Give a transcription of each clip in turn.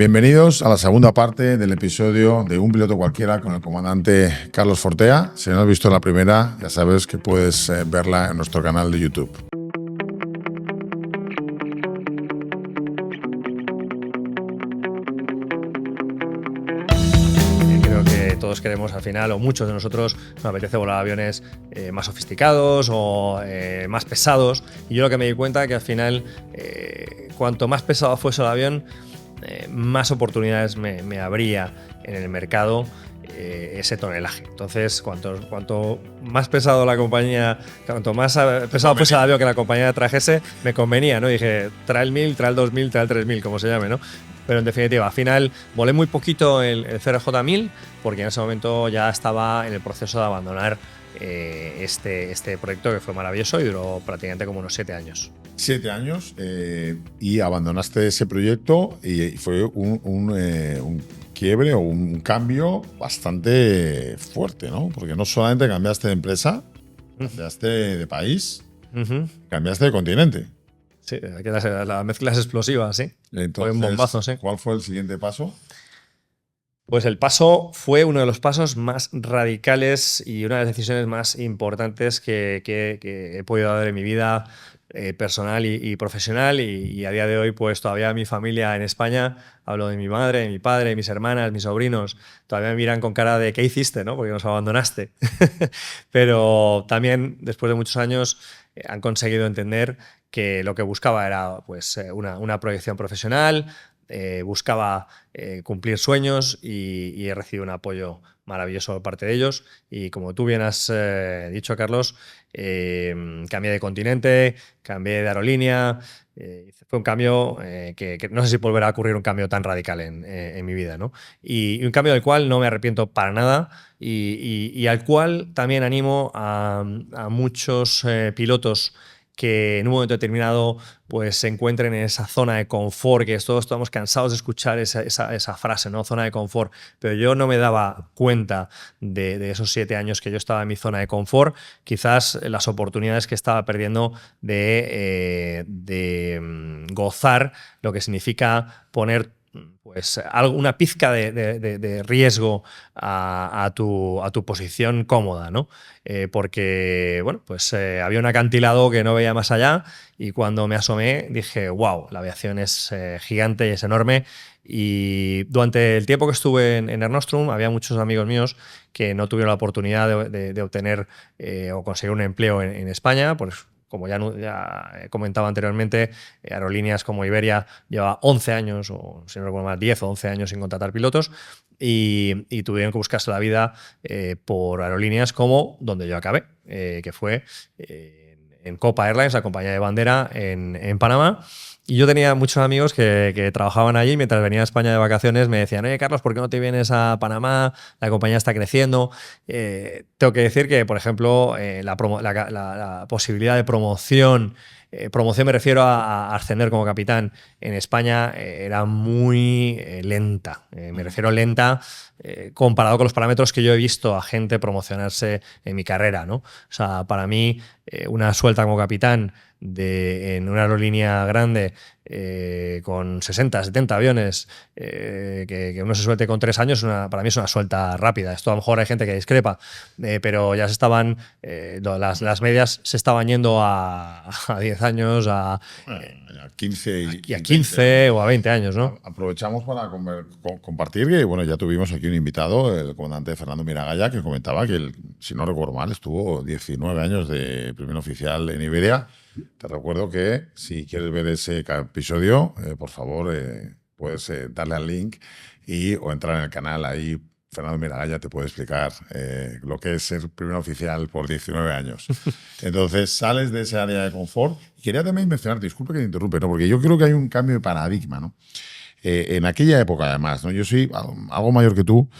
Bienvenidos a la segunda parte del episodio de Un piloto cualquiera con el comandante Carlos Fortea. Si no has visto la primera, ya sabes que puedes verla en nuestro canal de YouTube. Creo que todos queremos al final, o muchos de nosotros, nos apetece volar aviones más sofisticados o más pesados. Y yo lo que me di cuenta es que al final, cuanto más pesado fuese el avión, más oportunidades me abría en el mercado ese tonelaje. Entonces, cuanto más pesado la compañía, cuanto más pesado fuese el avión que la compañía trajese, me convenía, ¿no? Dije, trae el 1000, trae el 2000, trae el 3000, como se llame, ¿no? Pero en definitiva, al final volé muy poquito el CRJ-1000 porque en ese momento ya estaba en el proceso de abandonar este proyecto, que fue maravilloso y duró prácticamente como unos 7 años. 7 años y abandonaste ese proyecto y fue un quiebre o un cambio bastante fuerte, ¿no? Porque no solamente cambiaste de empresa, cambiaste de país, cambiaste de continente. Sí, la mezcla es explosiva, sí. Entonces, fue un bombazo, sí. ¿Cuál fue el siguiente paso? Pues el paso fue uno de los pasos más radicales y una de las decisiones más importantes que he podido dar en mi vida personal y profesional. Y a día de hoy, pues todavía mi familia en España, hablo de mi madre, de mi padre, mis hermanas, mis sobrinos, todavía me miran con cara de ¿qué hiciste, no? Porque nos abandonaste. Pero también, después de muchos años, han conseguido entender que lo que buscaba era pues, una proyección profesional. Buscaba cumplir sueños y he recibido un apoyo maravilloso por parte de ellos. Y como tú bien has dicho, Carlos, cambié de continente, cambié de aerolínea. Fue un cambio que no sé si volverá a ocurrir un cambio tan radical en mi vida, ¿no? Y un cambio del cual no me arrepiento para nada y al cual también animo a muchos pilotos que en un momento determinado pues, se encuentren en esa zona de confort, que todos estamos cansados de escuchar esa frase, ¿no? Zona de confort. Pero yo no me daba cuenta de esos 7 años que yo estaba en mi zona de confort, quizás las oportunidades que estaba perdiendo de gozar lo que significa poner pues una pizca de riesgo a tu posición cómoda, ¿no? Porque bueno, pues había un acantilado que no veía más allá y cuando me asomé dije, wow, la aviación es gigante y es enorme. Y durante el tiempo que estuve en Air Nostrum había muchos amigos míos que no tuvieron la oportunidad de obtener o conseguir un empleo en España, pues como ya he comentado anteriormente, aerolíneas como Iberia lleva 11 años, o si no recuerdo mal, 10 o 11 años sin contratar pilotos y tuvieron que buscarse la vida por aerolíneas como donde yo acabé, que fue en Copa Airlines, la compañía de bandera en Panamá. Y yo tenía muchos amigos que trabajaban allí mientras venía a España de vacaciones. Me decían, oye, Carlos, ¿por qué no te vienes a Panamá? La compañía está creciendo. Tengo que decir que, por ejemplo, la posibilidad de promoción me refiero a ascender como capitán en España, era muy lenta. Me refiero lenta comparado con los parámetros que yo he visto a gente promocionarse en mi carrera, ¿no? O sea, para mí, una suelta como capitán en una aerolínea grande con 60, 70 aviones, que uno se suelte con 3 años, para mí es una suelta rápida. Esto a lo mejor hay gente que discrepa, pero ya las medias se estaban yendo a 10 años, a 15 y a 15 o a 20 años, ¿no? Aprovechamos para compartir que bueno, ya tuvimos aquí un invitado, el comandante Fernando Miragaya, que comentaba que él, si no recuerdo mal, estuvo 19 años de primer oficial en Iberia. Te recuerdo que si quieres ver ese episodio, por favor, puedes darle al link o entrar en el canal. Ahí Fernando Miragaya te puede explicar lo que es ser primer oficial por 19 años. Entonces, sales de ese área de confort. Y quería también mencionar, disculpe que te interrumpe, ¿no? Porque yo creo que hay un cambio de paradigma, ¿no? En aquella época, además, ¿no? Yo soy algo mayor que tú,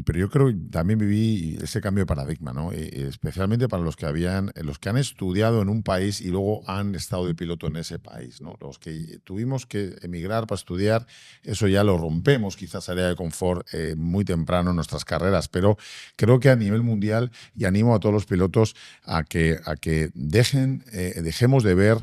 pero yo creo que también viví ese cambio de paradigma, ¿no? Especialmente para los que han estudiado en un país y luego han estado de piloto en ese país, ¿no? Los que tuvimos que emigrar para estudiar, eso ya lo rompemos, quizás área de confort muy temprano en nuestras carreras, pero creo que a nivel mundial, y animo a todos los pilotos a que dejemos de ver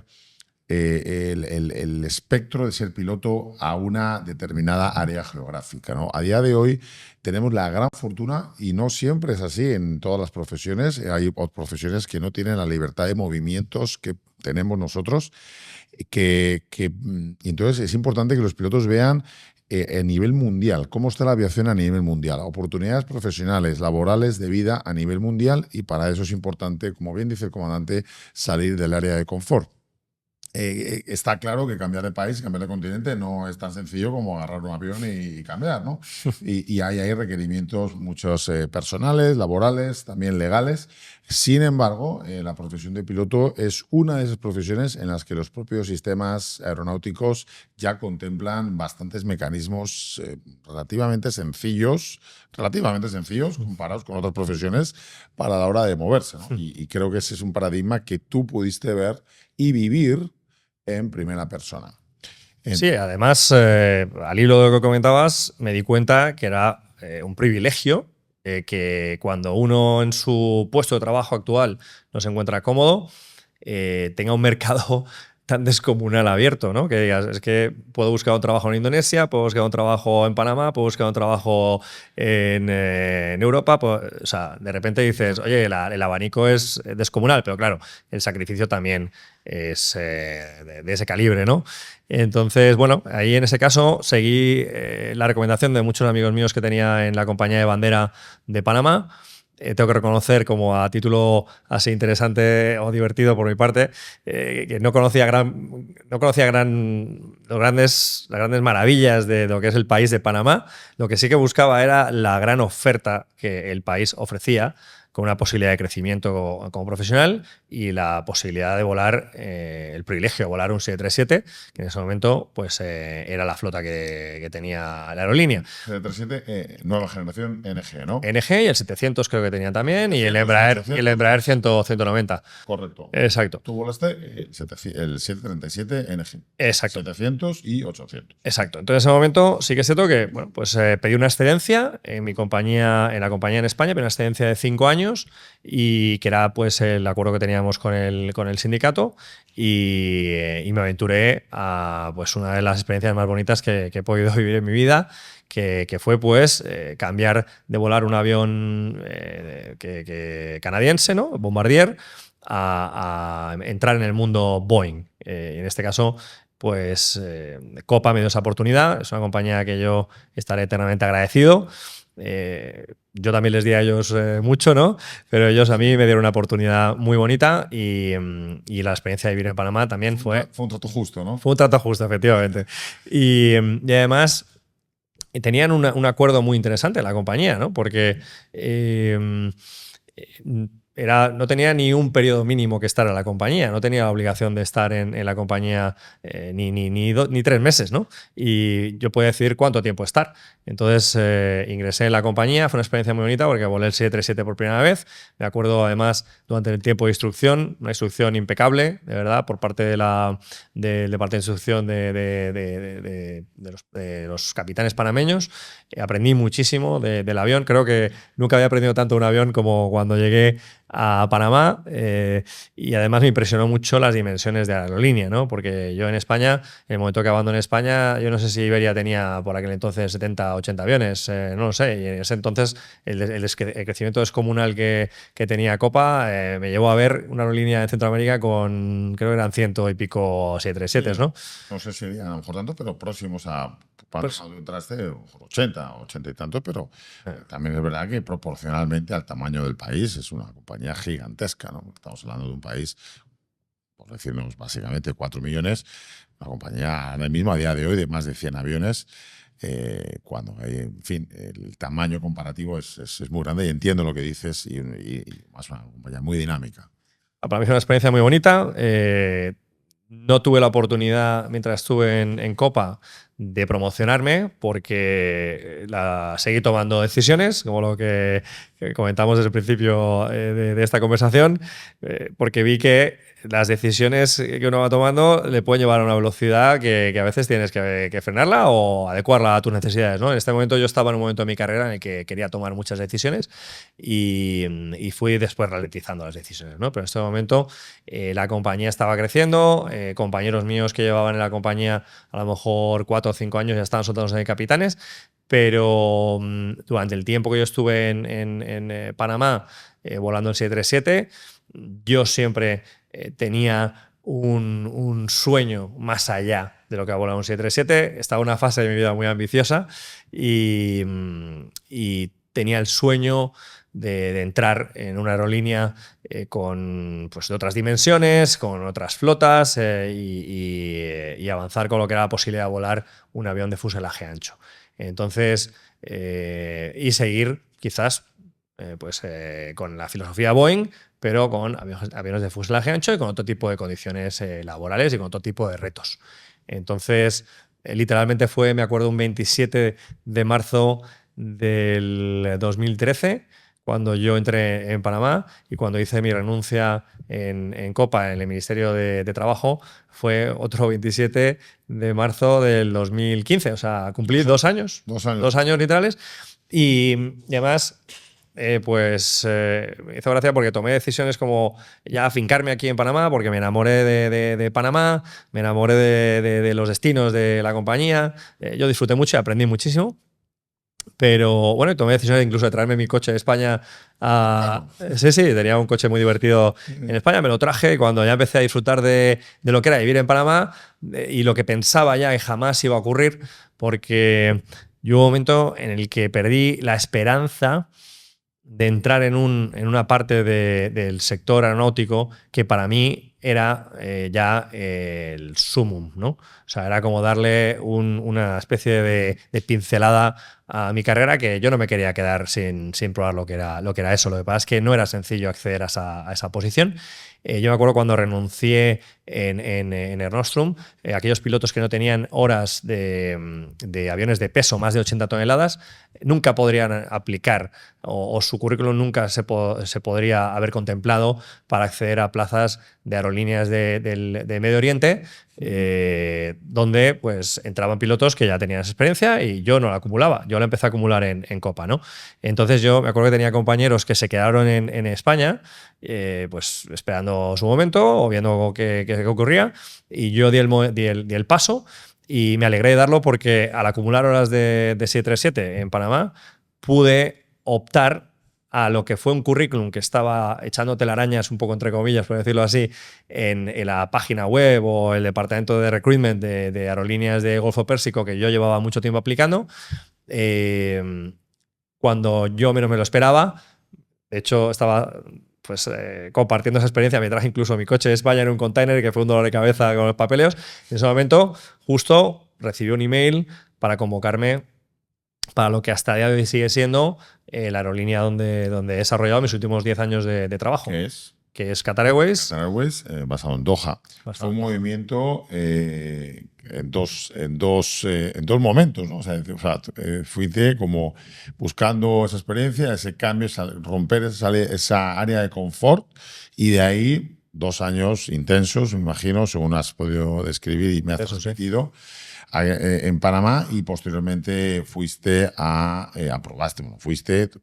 el espectro de ser piloto a una determinada área geográfica, ¿no? A día de hoy tenemos la gran fortuna, y no siempre es así en todas las profesiones, hay profesiones que no tienen la libertad de movimientos que tenemos nosotros, y entonces es importante que los pilotos vean a nivel mundial, cómo está la aviación a nivel mundial, oportunidades profesionales, laborales, de vida a nivel mundial, y para eso es importante, como bien dice el comandante, salir del área de confort. Está claro que cambiar de país, cambiar de continente no es tan sencillo como agarrar un avión y cambiar, ¿no? Y hay requerimientos muchos personales, laborales, también legales. Sin embargo, la profesión de piloto es una de esas profesiones en las que los propios sistemas aeronáuticos ya contemplan bastantes mecanismos relativamente sencillos comparados con otras profesiones para la hora de moverse, ¿no? Y creo que ese es un paradigma que tú pudiste ver y vivir en primera persona. Sí, además, al hilo de lo que comentabas, me di cuenta que era un privilegio que cuando uno en su puesto de trabajo actual no se encuentra cómodo, tenga un mercado tan descomunal abierto, ¿no? Que digas, es que puedo buscar un trabajo en Indonesia, puedo buscar un trabajo en Panamá, puedo buscar un trabajo en Europa. O sea, de repente dices, oye, el abanico es descomunal, pero claro, el sacrificio también es de ese calibre, ¿no? Entonces, bueno, ahí en ese caso seguí la recomendación de muchos amigos míos que tenía en la compañía de bandera de Panamá. Tengo que reconocer, como a título así interesante o divertido por mi parte, que no conocía las grandes maravillas de lo que es el país de Panamá. Lo que sí que buscaba era la gran oferta que el país ofrecía, con una posibilidad de crecimiento como profesional y la posibilidad de volar, el privilegio de volar un 737, que en ese momento pues, era la flota que tenía la aerolínea. 737, nueva generación NG, ¿no? NG, y el 700 creo que tenía también, y el Embraer 190. Correcto. Exacto. Tú volaste el 737 NG. Exacto. 700 y 800. Exacto. Entonces, en ese momento sí que es cierto que, bueno, pues pedí una excedencia en mi compañía, en la compañía en España, pedí una excedencia de 5 años, y que era pues el acuerdo que teníamos con el sindicato, y me aventuré a pues una de las experiencias más bonitas que he podido vivir en mi vida, que fue pues cambiar de volar un avión canadiense, ¿no? Bombardier, a entrar en el mundo Boeing. En este caso, pues Copa me dio esa oportunidad. Es una compañía que yo estaré eternamente agradecido. Yo también les di a ellos mucho, ¿no? Pero ellos a mí me dieron una oportunidad muy bonita, y la experiencia de vivir en Panamá también fue un trato justo, ¿no? Fue un trato justo, efectivamente. Y además tenían un acuerdo muy interesante en la compañía, ¿no? Porque no tenía ni un periodo mínimo que estar en la compañía, no tenía la obligación de estar en la compañía ni 3 meses, ¿no? Y yo podía decidir cuánto tiempo estar. Entonces ingresé en la compañía, fue una experiencia muy bonita porque volé el 737 por primera vez. Me acuerdo además durante el tiempo de instrucción, una instrucción impecable, de verdad, por parte del departamento de instrucción de los capitanes panameños. Aprendí muchísimo del avión, creo que nunca había aprendido tanto de un avión como cuando llegué a Panamá, y además me impresionó mucho las dimensiones de la aerolínea, ¿no? Porque yo en España, en el momento que abandoné España, yo no sé si Iberia tenía por aquel entonces 70, 80 aviones, no lo sé, y en ese entonces el crecimiento descomunal que tenía Copa me llevó a ver una aerolínea en Centroamérica con, creo que eran 100 y pico 737, ¿no? No sé si a lo mejor tanto, pero próximos a Pues, entraste 80 y tantos, pero también es verdad que proporcionalmente al tamaño del país es una compañía gigantesca, ¿no? Estamos hablando de un país, por decirnos básicamente 4 millones, una compañía ahora mismo a día de hoy de más de 100 aviones, cuando hay, en fin, el tamaño comparativo es muy grande, y entiendo lo que dices, y más una compañía muy dinámica. para mí fue una experiencia muy bonita. No tuve la oportunidad, mientras estuve en Copa, de promocionarme, porque seguí tomando decisiones, como lo que comentamos desde el principio de esta conversación, porque vi que las decisiones que uno va tomando le pueden llevar a una velocidad que a veces tienes que frenarla o adecuarla a tus necesidades, ¿no? En este momento yo estaba en un momento de mi carrera en el que quería tomar muchas decisiones y fui después ralentizando las decisiones, ¿no? Pero en este momento la compañía estaba creciendo, compañeros míos que llevaban en la compañía a lo mejor 4 o 5 años ya estaban soltándose de capitanes, pero durante el tiempo que yo estuve en Panamá volando el 737, yo siempre tenía un sueño más allá de lo que ha volado un 737. Estaba en una fase de mi vida muy ambiciosa y tenía el sueño de entrar en una aerolínea con, pues, de otras dimensiones, con otras flotas y avanzar con lo que era la posibilidad de volar un avión de fuselaje ancho. Entonces, y seguir quizás con la filosofía Boeing, pero con aviones de fuselaje ancho y con otro tipo de condiciones laborales y con otro tipo de retos. Entonces, literalmente fue, me acuerdo, un 27 de marzo del 2013, cuando yo entré en Panamá y cuando hice mi renuncia en Copa, en el Ministerio de Trabajo, fue otro 27 de marzo del 2015. O sea, cumplí 2 años. 2 años. 2 años literales. Y además, me hizo gracia porque tomé decisiones como ya afincarme aquí en Panamá, porque me enamoré de Panamá, me enamoré de los destinos de la compañía. Yo disfruté mucho y aprendí muchísimo. Pero bueno, tomé decisiones incluso de traerme mi coche de España a... Sí, tenía un coche muy divertido en España, me lo traje y cuando ya empecé a disfrutar de lo que era vivir en Panamá y lo que pensaba ya que jamás iba a ocurrir, porque yo hubo un momento en el que perdí la esperanza de entrar en una parte del sector aeronáutico que para mí era ya el sumum, ¿no? O sea, era como darle una especie de pincelada a mi carrera que yo no me quería quedar sin probar lo que era eso. Lo que pasa es que no era sencillo acceder a esa posición. Yo me acuerdo cuando renuncié en Air Nostrum, aquellos pilotos que no tenían horas de aviones de peso, más de 80 toneladas, nunca podrían aplicar o su currículum nunca se podría haber contemplado para acceder a plazas de aerolíneas de Medio Oriente, donde pues entraban pilotos que ya tenían esa experiencia y yo no la acumulaba. Yo la empecé a acumular en Copa, ¿no? Entonces yo me acuerdo que tenía compañeros que se quedaron en España, pues esperando su momento o viendo qué ocurría, y yo di el paso y me alegré de darlo porque al acumular horas de 737 en Panamá pude optar a lo que fue un currículum que estaba echando telarañas, un poco entre comillas, por decirlo así, en la página web o el departamento de recruitment de aerolíneas de Golfo Pérsico que yo llevaba mucho tiempo aplicando. Cuando yo menos me lo esperaba, de hecho estaba pues compartiendo esa experiencia, me traje incluso mi coche de España en un container, que fue un dolor de cabeza con los papeleos. En ese momento justo recibí un email para convocarme para lo que hasta el día de hoy sigue siendo la aerolínea donde he desarrollado mis últimos 10 años de trabajo. ¿Qué es? Que es Qatar Airways. Qatar Airways, basado en Doha. Fue un movimiento en dos momentos, ¿no? O sea, fuiste como buscando esa experiencia, ese cambio, romper esa área de confort, y de ahí 2 años intensos, me imagino, según has podido describir y me has transmitido, en Panamá, y posteriormente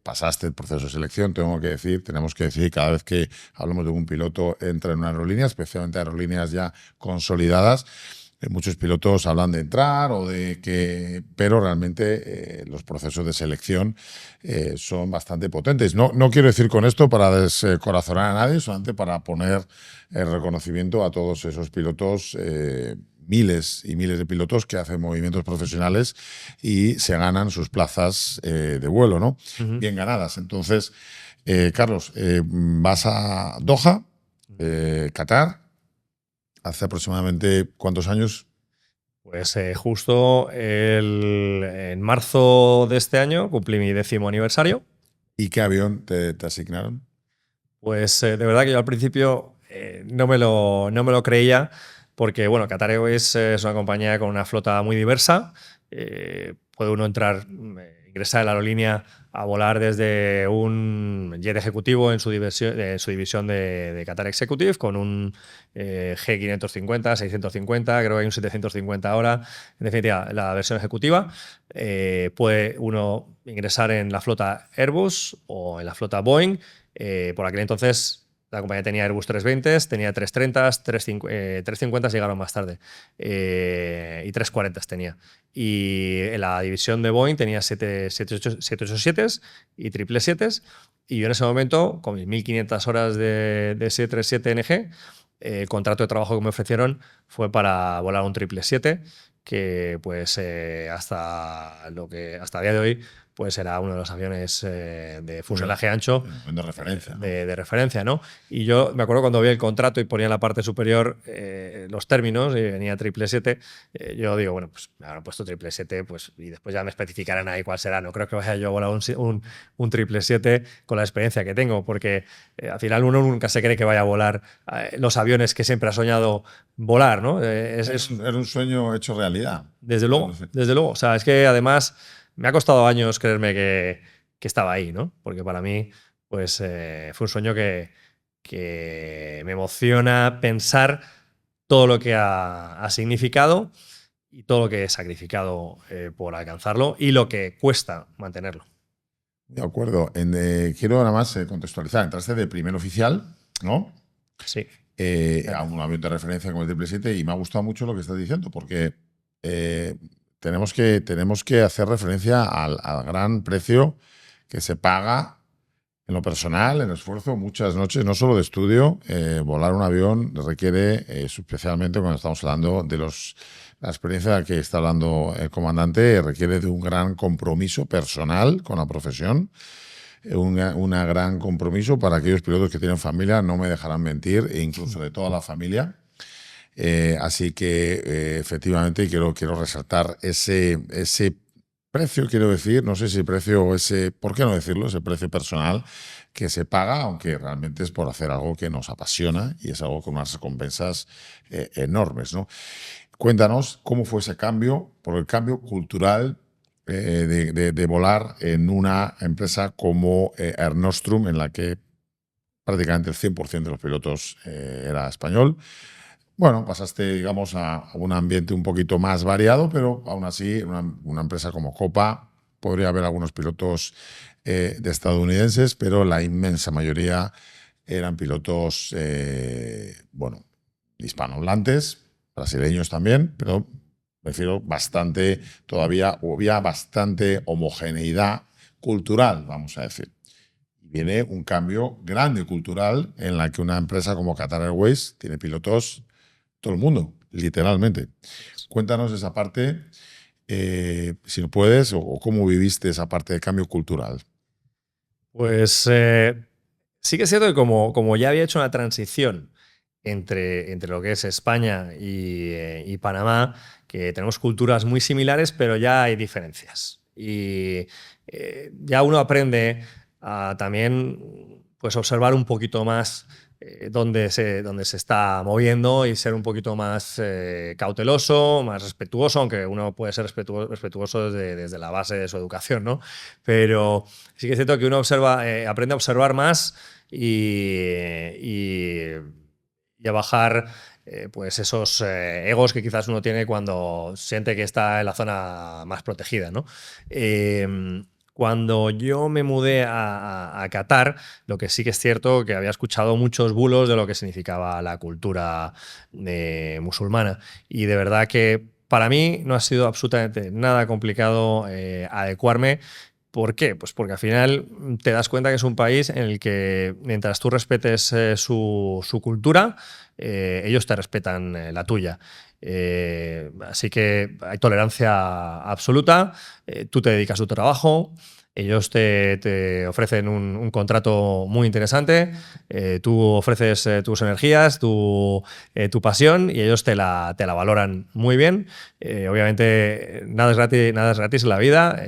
pasaste el proceso de selección. Tenemos que decir, cada vez que hablamos de un piloto entra en una aerolínea, especialmente aerolíneas ya consolidadas, muchos pilotos hablan de entrar pero realmente los procesos de selección son bastante potentes. No quiero decir con esto para descorazonar a nadie, solamente para poner el reconocimiento a todos esos pilotos, miles y miles de pilotos que hacen movimientos profesionales y se ganan sus plazas de vuelo, ¿no? Bien ganadas. Entonces, Carlos, vas a Doha, Qatar, hace aproximadamente ¿cuántos años? Pues justo en marzo de este año cumplí mi 10º aniversario. ¿Y qué avión te asignaron? Pues de verdad que yo al principio no me lo creía, porque bueno, Qatar Airways es una compañía con una flota muy diversa. Puede uno entrar ingresa en la aerolínea a volar desde un jet ejecutivo en su división de Qatar Executive con un G550, 650, creo que hay un 750 ahora. En definitiva, la versión ejecutiva. Puede uno ingresar en la flota Airbus o en la flota Boeing. Por aquel entonces la compañía tenía Airbus 320, tenía 330, 350 llegaron más tarde y 340 tenía. Y en la división de Boeing tenía 787 y 777. Y yo en ese momento, con mis 1.500 horas de 737NG, el contrato de trabajo que me ofrecieron fue para volar un 777, que pues hasta el día de hoy pues era uno de los aviones de fuselaje ancho de referencia, ¿no? de referencia, ¿no? Y yo me acuerdo cuando vi el contrato y ponía en la parte superior los términos y venía 777, yo digo, bueno, pues me habrán puesto 777, pues, y después ya me especificarán ahí cuál será. No creo que vaya yo a volar un 777 con la experiencia que tengo, porque al final uno nunca se cree que vaya a volar los aviones que siempre ha soñado volar, ¿no? Era un sueño hecho realidad. Desde luego, desde luego. O sea, es que además me ha costado años creerme que estaba ahí, ¿no? Porque para mí, pues fue un sueño que me emociona pensar todo lo que ha significado y todo lo que he sacrificado por alcanzarlo y lo que cuesta mantenerlo. De acuerdo. Quiero nada más contextualizar. Entraste de primer oficial, ¿no? Sí. A un avión de referencia como el 777 y me ha gustado mucho lo que estás diciendo porque tenemos que hacer referencia al gran precio que se paga en lo personal, en esfuerzo, muchas noches, no solo de estudio. Volar un avión requiere, especialmente cuando estamos hablando de la experiencia de la que está hablando el comandante, requiere de un gran compromiso personal con la profesión. Un gran compromiso para aquellos pilotos que tienen familia, no me dejarán mentir, e incluso de toda la familia. Así que efectivamente quiero resaltar ese precio, quiero decir, no sé si precio o ¿por qué no decirlo? Ese precio personal que se paga, aunque realmente es por hacer algo que nos apasiona y es algo con unas recompensas enormes, ¿no? Cuéntanos cómo fue ese cambio, por el cambio cultural de volar en una empresa como Air Nostrum, en la que prácticamente el 100% de los pilotos era español. Bueno, pasaste, digamos, a un ambiente un poquito más variado, pero aún así, una empresa como Copa, podría haber algunos pilotos de estadounidenses, pero la inmensa mayoría eran pilotos, bueno, hispanohablantes, brasileños también, pero prefiero bastante, todavía había bastante homogeneidad cultural, vamos a decir. Viene un cambio grande cultural en la que una empresa como Qatar Airways tiene pilotos todo el mundo, literalmente. Cuéntanos esa parte, si no puedes, o cómo viviste esa parte de cambio cultural. Pues sí que es cierto que como ya había hecho una transición entre lo que es España y Panamá, que tenemos culturas muy similares, pero ya hay diferencias. Y ya uno aprende a también pues, observar un poquito más dónde se está moviendo y ser un poquito más cauteloso, más respetuoso, aunque uno puede ser respetuoso desde la base de su educación, ¿no? Pero sí que es cierto que uno aprende a observar más y a bajar pues esos egos que quizás uno tiene cuando siente que está en la zona más protegida, ¿no? Cuando yo me mudé a Qatar, lo que sí que es cierto que había escuchado muchos bulos de lo que significaba la cultura musulmana. Y de verdad que para mí no ha sido absolutamente nada complicado adecuarme. ¿Por qué? Pues porque al final te das cuenta que es un país en el que mientras tú respetes su cultura, ellos te respetan la tuya. Así que hay tolerancia absoluta, tú te dedicas a tu trabajo, ellos te ofrecen un contrato muy interesante, tú ofreces tus energías, tu pasión y ellos te la valoran muy bien. Obviamente nada es gratis en la vida,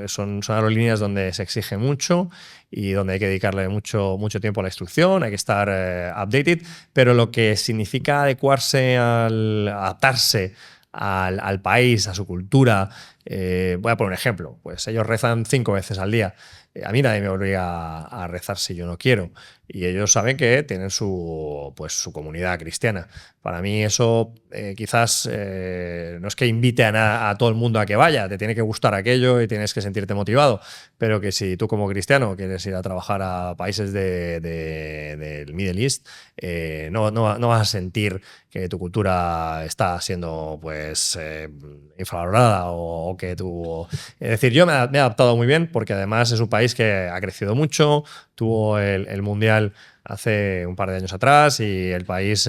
son aerolíneas donde se exige mucho y donde hay que dedicarle mucho tiempo a la instrucción, hay que estar updated, pero lo que significa adaptarse al país, a su cultura, Voy a poner un ejemplo. Pues ellos rezan 5 veces al día. A mí nadie me obliga a rezar si yo no quiero. Y ellos saben que tienen pues, su comunidad cristiana. Para mí eso quizás no es que invite a todo el mundo a que vaya, te tiene que gustar aquello y tienes que sentirte motivado, pero que si tú como cristiano quieres ir a trabajar a países del Middle East, no vas a sentir que tu cultura está siendo pues infravalorada o que tú... Es decir, yo me he adaptado muy bien porque además es un país que ha crecido mucho, tuvo el Mundial hace un par de años atrás y el país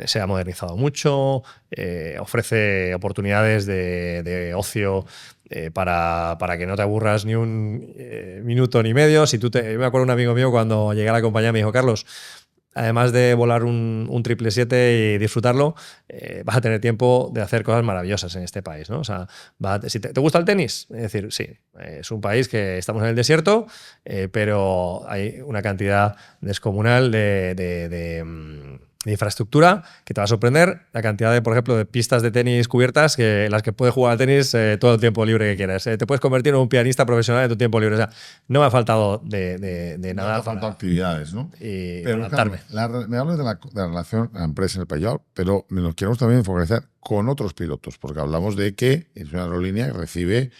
se ha modernizado mucho, ofrece oportunidades de ocio para que no te aburras ni un minuto ni medio. Me acuerdo un amigo mío cuando llegué a la compañía me dijo, Carlos, además de volar un 777 y disfrutarlo, vas a tener tiempo de hacer cosas maravillosas en este país, ¿no? O sea, si te gusta el tenis, es decir, sí, es un país que estamos en el desierto, pero hay una cantidad descomunal de infraestructura que te va a sorprender, la cantidad de, por ejemplo, de pistas de tenis cubiertas en las que puedes jugar al tenis todo el tiempo libre que quieras. Te puedes convertir en un pianista profesional en tu tiempo libre. O sea, no me ha faltado de nada. No me ha faltado actividades, ¿no? Pero claro, me hablas de la relación a la empresa en el país, pero nos queremos también focalizar con otros pilotos, porque hablamos de que es una aerolínea que recibe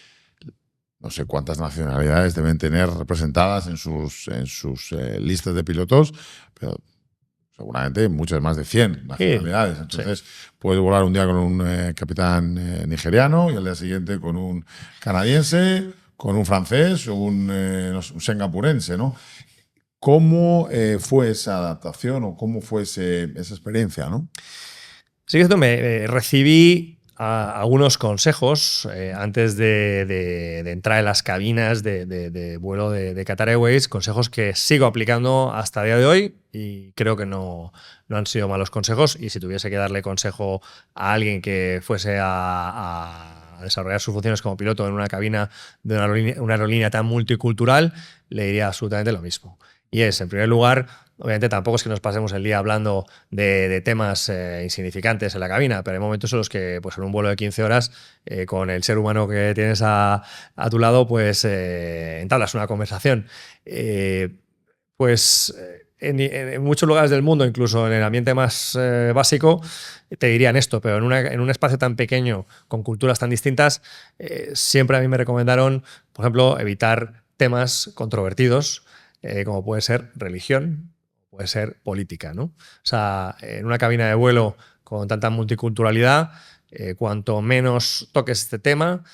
no sé cuántas nacionalidades deben tener representadas en sus listas de pilotos, pero seguramente muchas más de 100 nacionalidades. Entonces, sí, puedes volar un día con un capitán nigeriano y al día siguiente con un canadiense, con un francés o un singapurense, ¿no? ¿Cómo fue esa adaptación o cómo fue esa experiencia, no? Sí, esto me recibí algunos consejos antes de entrar en las cabinas de vuelo de Qatar Airways, consejos que sigo aplicando hasta el día de hoy y creo que no han sido malos consejos, y si tuviese que darle consejo a alguien que fuese a desarrollar sus funciones como piloto en una cabina de una aerolínea tan multicultural, le diría absolutamente lo mismo. Y es, en primer lugar, obviamente tampoco es que nos pasemos el día hablando de temas insignificantes en la cabina, pero hay momentos en los que pues, en un vuelo de 15 horas, con el ser humano que tienes a tu lado, pues entablas una conversación. En muchos lugares del mundo, incluso en el ambiente más básico, te dirían esto, pero en un espacio tan pequeño, con culturas tan distintas, siempre a mí me recomendaron, por ejemplo, evitar temas controvertidos, como puede ser religión, puede ser política, ¿no? O sea, en una cabina de vuelo con tanta multiculturalidad, cuanto menos toques este tema,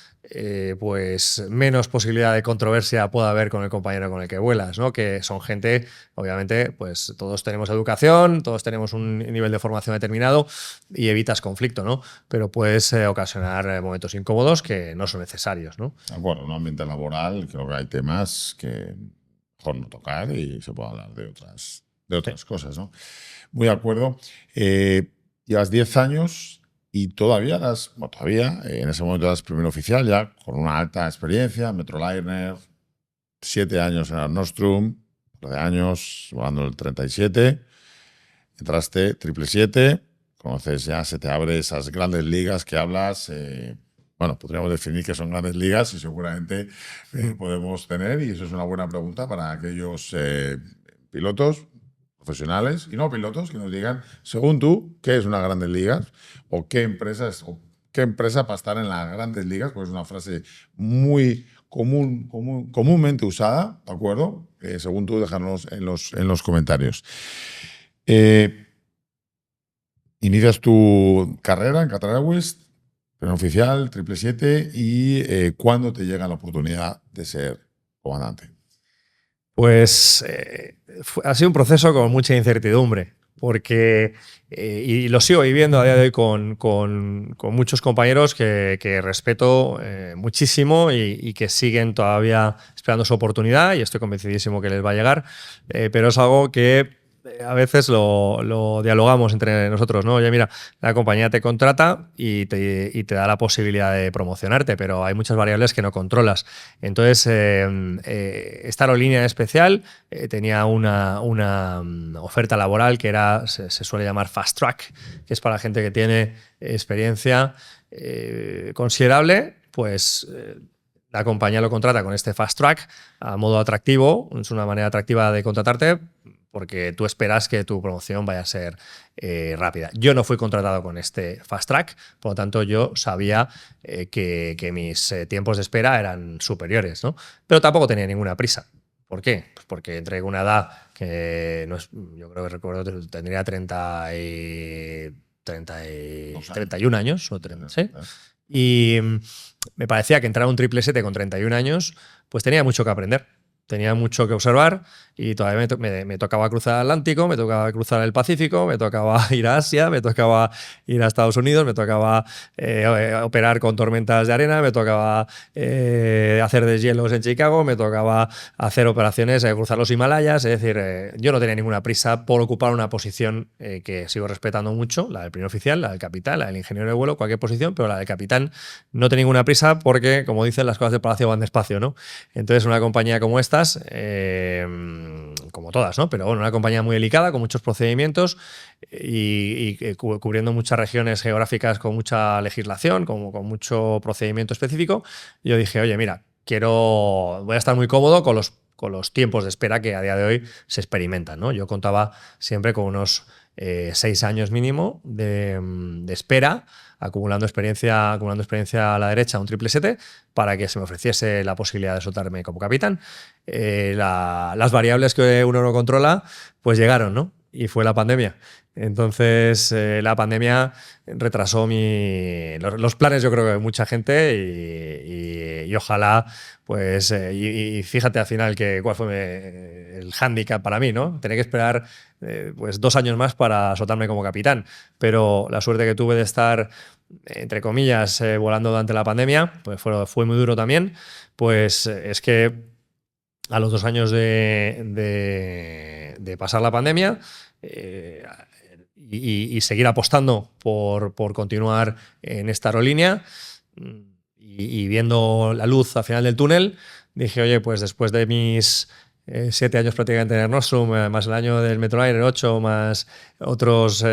pues menos posibilidad de controversia pueda haber con el compañero con el que vuelas, ¿no? Que son gente, obviamente, pues todos tenemos educación, todos tenemos un nivel de formación determinado y evitas conflicto, ¿no? Pero puedes ocasionar momentos incómodos que no son necesarios, ¿no? Bueno, en un ambiente laboral creo que hay temas que mejor no tocar y se puede hablar de otras sí, cosas, ¿no? Muy de acuerdo. Llevas 10 años y todavía en ese momento eras primer oficial, ya con una alta experiencia, Metroliner, 7 años en el Nostrum, 9 años volando el 37, entraste 777, conoces ya, se te abre esas grandes ligas que hablas. Bueno, podríamos definir qué son grandes ligas y seguramente podemos tener, y eso es una buena pregunta para aquellos pilotos profesionales y no pilotos que nos digan, según tú, qué es una grandes ligas o qué empresa para estar en las grandes ligas, pues es una frase muy comúnmente usada, ¿de acuerdo? Según tú, déjanos en los comentarios. Inicias tu carrera en Qatar Airways, primer oficial, 777, y ¿cuándo te llega la oportunidad de ser comandante? Pues ha sido un proceso con mucha incertidumbre, porque, y lo sigo viviendo a día de hoy con muchos compañeros que respeto muchísimo y que siguen todavía esperando su oportunidad, y estoy convencidísimo que les va a llegar, pero es algo que a veces lo dialogamos entre nosotros, ¿no? Oye, mira, la compañía te contrata y te da la posibilidad de promocionarte, pero hay muchas variables que no controlas. Entonces, esta aerolínea en especial tenía una oferta laboral que se suele llamar Fast Track, que es para gente que tiene experiencia considerable, pues la compañía lo contrata con este fast track a modo atractivo. Es una manera atractiva de contratarte porque tú esperas que tu promoción vaya a ser rápida. Yo no fui contratado con este fast track, por lo tanto yo sabía que mis tiempos de espera eran superiores, ¿no? Pero tampoco tenía ninguna prisa. ¿Por qué? Pues porque entré con una edad que no es, yo creo que recuerdo tendría 31 años o 30, ¿sí? Y me parecía que entrar a un 777 con 31 años, pues tenía mucho que aprender. Tenía mucho que observar y todavía me tocaba cruzar el Atlántico, me tocaba cruzar el Pacífico, me tocaba ir a Asia, me tocaba ir a Estados Unidos, me tocaba operar con tormentas de arena, me tocaba hacer deshielos en Chicago, me tocaba hacer operaciones, cruzar los Himalayas. Es decir, yo no tenía ninguna prisa por ocupar una posición que sigo respetando mucho, la del primer oficial, la del capitán, la del ingeniero de vuelo, cualquier posición, pero la del capitán no tenía ninguna prisa porque, como dicen, las cosas del palacio van despacio, ¿no? Entonces, una compañía como esta, como todas, ¿no? Pero bueno, una compañía muy delicada, con muchos procedimientos y cubriendo muchas regiones geográficas con mucha legislación, con mucho procedimiento específico. Yo dije, oye, mira, voy a estar muy cómodo con los tiempos de espera que a día de hoy se experimentan, ¿no? Yo contaba siempre con unos 6 años mínimo de espera, acumulando experiencia a la derecha, un 777, para que se me ofreciese la posibilidad de soltarme como capitán. Las variables que uno no controla, pues llegaron, ¿no? Y fue la pandemia. Entonces, la pandemia retrasó los planes, yo creo que de mucha gente y ojalá, pues, y fíjate al final cuál fue el hándicap para mí, ¿no? Tener que esperar pues 2 años más para soltarme como capitán. Pero la suerte que tuve de estar, entre comillas, volando durante la pandemia, pues fue muy duro también, pues es que a los 2 años de pasar la pandemia y seguir apostando por continuar en esta aerolínea y viendo la luz al final del túnel, dije, oye, pues después de mis 7 años prácticamente en Air Nostrum, más el año del Metroliner, 8, más otros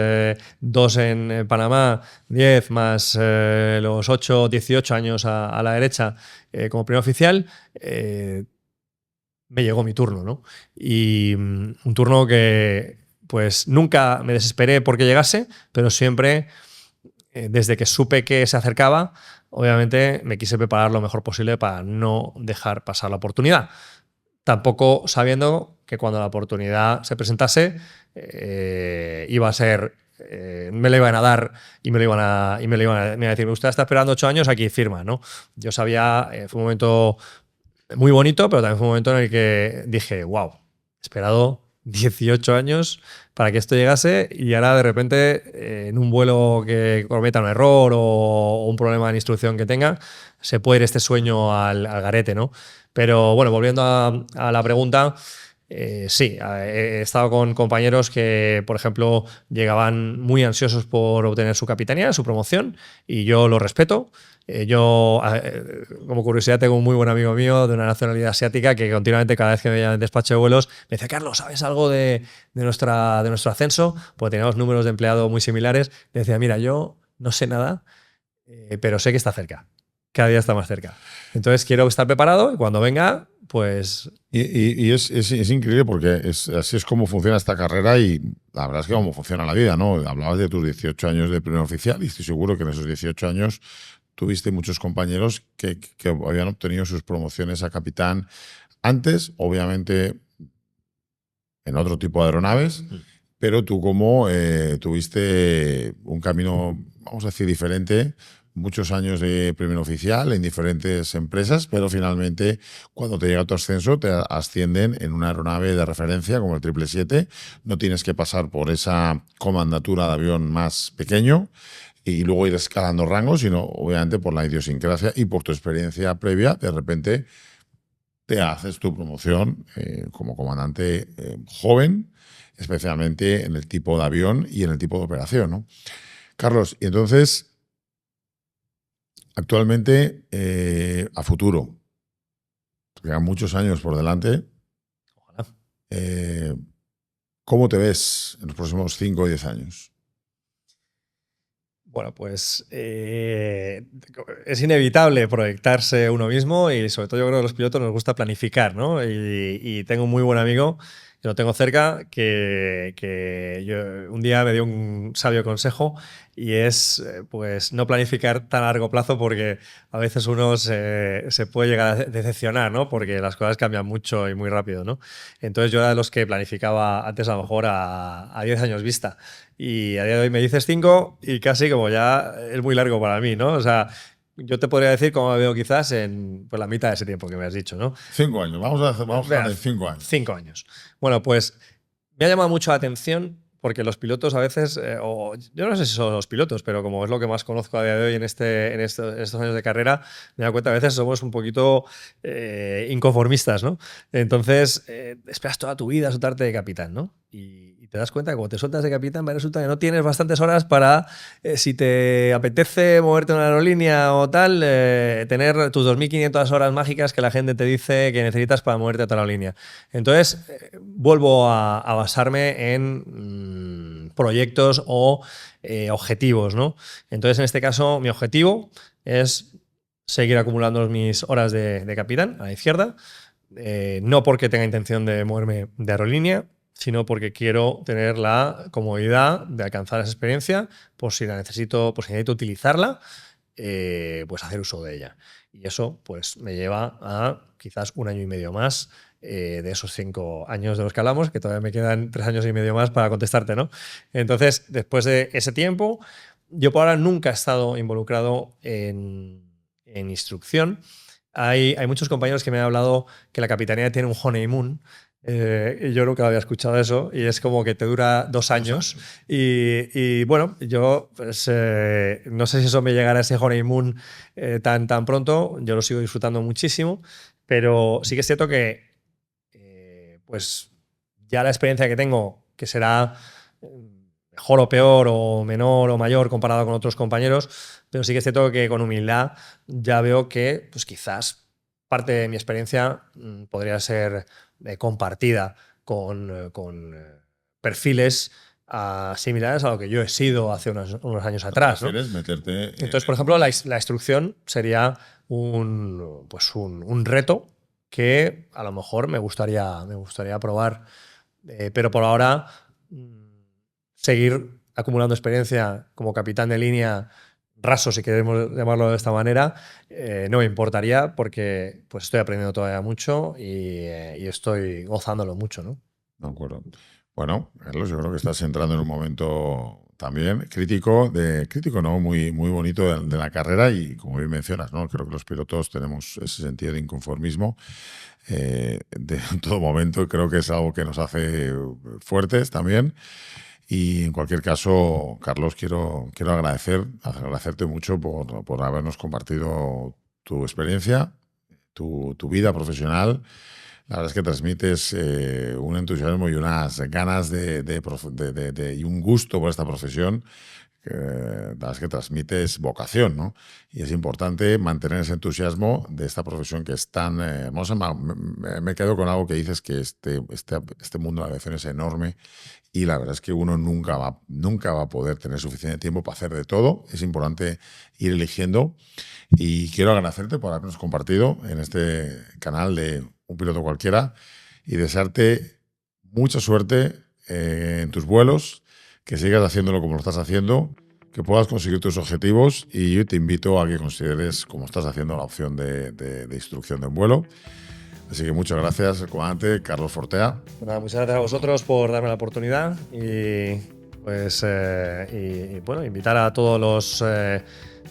2 en Panamá, 10, más los 8, 18 años a la derecha como primer oficial, me llegó mi turno, ¿no? Y un turno que pues nunca me desesperé porque llegase, pero siempre, desde que supe que se acercaba, obviamente me quise preparar lo mejor posible para no dejar pasar la oportunidad. Tampoco sabiendo que cuando la oportunidad se presentase iba a ser, me la iban a dar y me iban a decir, usted está esperando 8 años, aquí firma, ¿no? Yo sabía, fue un momento muy bonito, pero también fue un momento en el que dije, wow, he esperado 18 años para que esto llegase y ahora de repente en un vuelo que cometa un error o un problema de instrucción que tenga, se puede ir este sueño al garete, ¿no? Pero bueno, volviendo a la pregunta, sí, he estado con compañeros que, por ejemplo, llegaban muy ansiosos por obtener su capitanía, su promoción, y yo lo respeto. Yo, como curiosidad, tengo un muy buen amigo mío de una nacionalidad asiática que continuamente, cada vez que me veía en despacho de vuelos, me decía, Carlos, ¿sabes algo de nuestro ascenso? Porque teníamos números de empleado muy similares. Le decía, mira, yo no sé nada, pero sé que está cerca. Cada día está más cerca. Entonces quiero estar preparado y cuando venga, pues... Y es increíble porque así es como funciona esta carrera y la verdad es que cómo funciona la vida, ¿no? Hablabas de tus 18 años de primer oficial y estoy seguro que en esos 18 años tuviste muchos compañeros que habían obtenido sus promociones a capitán antes, obviamente en otro tipo de aeronaves, pero tú como tuviste un camino, vamos a decir, diferente, muchos años de primer oficial en diferentes empresas, pero finalmente cuando te llega tu ascenso te ascienden en una aeronave de referencia como el 777, no tienes que pasar por esa comandatura de avión más pequeño y luego ir escalando rangos, sino obviamente por la idiosincrasia y por tu experiencia previa, de repente te haces tu promoción como comandante joven, especialmente en el tipo de avión y en el tipo de operación, ¿no? Carlos, y entonces, actualmente, a futuro, quedan muchos años por delante, Ojalá. ¿Cómo te ves en los próximos 5 o 10 años? Bueno, pues es inevitable proyectarse uno mismo y sobre todo yo creo que a los pilotos nos gusta planificar, ¿no? Y tengo un muy buen amigo, que lo tengo cerca, que un día me dio un sabio consejo y es pues no planificar tan a largo plazo porque a veces uno se puede llegar a decepcionar, ¿no? Porque las cosas cambian mucho y muy rápido, ¿no? Entonces yo era de los que planificaba antes a lo mejor a 10 años vista. Y a día de hoy me dices 5 y casi como ya es muy largo para mí, ¿no? O sea, yo te podría decir cómo me veo quizás en pues, la mitad de ese tiempo que me has dicho, ¿no? 5 años, vamos a Vea, dejar en 5 años. 5 años. Bueno, pues me ha llamado mucho la atención porque los pilotos a veces, o yo no sé si son los pilotos, pero como es lo que más conozco a día de hoy en estos años de carrera, me da cuenta que a veces somos un poquito inconformistas, ¿no? Entonces, esperas toda tu vida soltarte de capitán, ¿no? Y te das cuenta que cuando te sueltas de capitán, resulta que no tienes bastantes horas para, si te apetece moverte en una aerolínea o tal, tener tus 2.500 horas mágicas que la gente te dice que necesitas para moverte a otra aerolínea. Entonces, vuelvo a basarme en proyectos o objetivos, ¿no? Entonces, en este caso, mi objetivo es seguir acumulando mis horas de capitán a la izquierda, no porque tenga intención de moverme de aerolínea, sino porque quiero tener la comodidad de alcanzar esa experiencia por si la necesito, por si necesito utilizarla, pues hacer uso de ella. Y eso pues me lleva a quizás 1 año y medio más de esos 5 años de los que hablamos, que todavía me quedan 3 años y medio más para contestarte, ¿no? Entonces, después de ese tiempo, yo por ahora nunca he estado involucrado en instrucción. Hay muchos compañeros que me han hablado que la capitanía tiene un honeymoon. Y yo nunca había escuchado eso y es como que te dura 2 años y bueno, yo pues, no sé si eso me llegará a ese honeymoon tan pronto, yo lo sigo disfrutando muchísimo, pero sí que es cierto que pues ya la experiencia que tengo, que será mejor o peor o menor o mayor comparado con otros compañeros, pero sí que es cierto que con humildad ya veo que pues quizás parte de mi experiencia podría ser compartida con perfiles similares a lo que yo he sido hace unos años atrás, ¿no? ¿Prefieres meterte Entonces, por ejemplo, la instrucción sería un reto que a lo mejor me gustaría probar, pero por ahora seguir acumulando experiencia como capitán de línea raso, si queremos llamarlo de esta manera, no me importaría porque pues estoy aprendiendo todavía mucho y estoy gozándolo mucho, ¿no? De acuerdo. Bueno, Carlos, yo creo que estás entrando en un momento también crítico, crítico no, muy, muy bonito de la carrera y como bien mencionas, ¿no? Creo que los pilotos tenemos ese sentido de inconformismo en todo momento y creo que es algo que nos hace fuertes también. Y en cualquier caso, Carlos, quiero agradecerte mucho por habernos compartido tu experiencia, tu vida profesional. La verdad es que transmites un entusiasmo y unas ganas y un gusto por esta profesión. La verdad es que transmites vocación, ¿no? Y es importante mantener ese entusiasmo de esta profesión que es tan hermosa. Me quedo con algo que dices, que este mundo de la aviación es enorme y la verdad es que uno nunca va a poder tener suficiente tiempo para hacer de todo. Es importante ir eligiendo y quiero agradecerte por habernos compartido en este canal de Un Piloto Cualquiera y desearte mucha suerte en tus vuelos, que sigas haciéndolo como lo estás haciendo, que puedas conseguir tus objetivos y yo te invito a que consideres, como estás haciendo, la opción de instrucción de un vuelo. Así que muchas gracias, el comandante Carlos Fortea. Nada, muchas gracias a vosotros por darme la oportunidad y pues bueno, invitar a todos los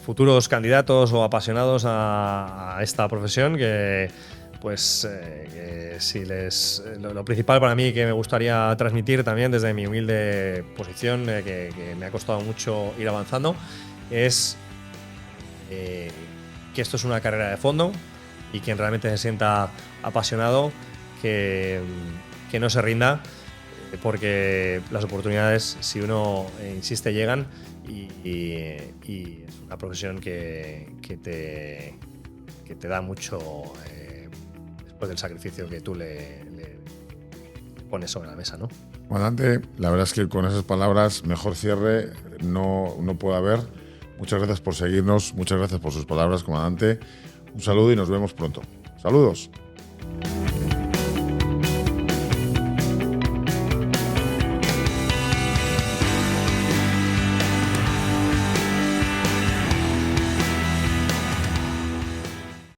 futuros candidatos o apasionados a esta profesión que pues que si lo principal para mí que me gustaría transmitir también desde mi humilde posición que me ha costado mucho ir avanzando es que esto es una carrera de fondo y quien realmente se sienta apasionado que no se rinda porque las oportunidades, si uno insiste, llegan y es una profesión que te da mucho después del sacrificio que tú le pones sobre la mesa, ¿no? Comandante, la verdad es que con esas palabras mejor cierre no puede haber. Muchas gracias por seguirnos, muchas gracias por sus palabras, comandante. Un saludo y nos vemos pronto. Saludos.